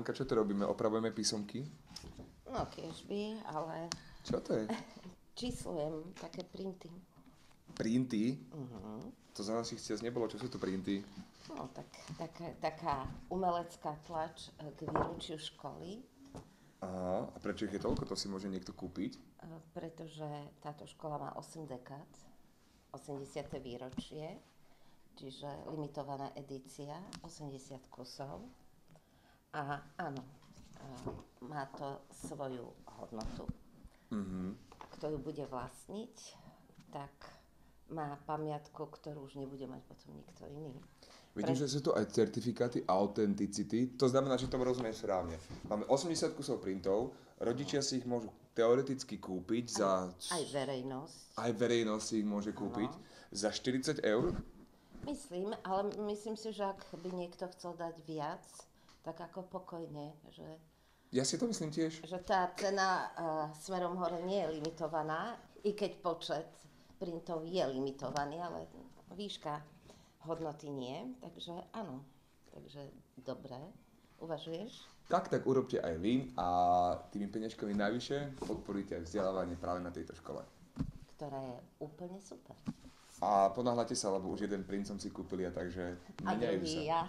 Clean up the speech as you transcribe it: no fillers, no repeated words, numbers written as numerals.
Hanka, čo to robíme? Opravujeme písomky? No kiežby, ale Čo to je? číslujem také printy. Printy? To za našich ciest nebolo. Čo sú to printy? No tak, taká umelecká tlač k výročiu školy, Aha, a prečo ich je toľko? To si môže niekto kúpiť? pretože táto škola má 8 dekád, 80. výročie, čiže limitovaná edícia, 80 kusov. A áno, má to svoju hodnotu. Kto ju bude vlastniť, tak má pamiatku, ktorú už nebude mať potom nikto iný. Vidím, že sú to aj certifikáty autenticity. To znamená, že to rozumiem správne. Máme 80 kusov printov, rodičia si ich môžu teoreticky kúpiť za... Aj verejnosť. Aj verejnosť si ich môže kúpiť za 40 eur. Myslím, ale myslím si, že ak by niekto chcel dať viac, tak ako pokojne, že Ja si to myslím tiež. tá cena smerom hore nie je limitovaná, i keď počet printov je limitovaný, ale výška hodnoty nie, takže áno. Takže dobre, uvažuješ? Tak urobte aj vy a tými peniažkami najvyššie podporíte aj vzdelávanie práve na tejto škole. Ktorá je úplne super. A ponáhľate sa, lebo už jeden print som si kúpil, takže A míňajú sa. druhý ja.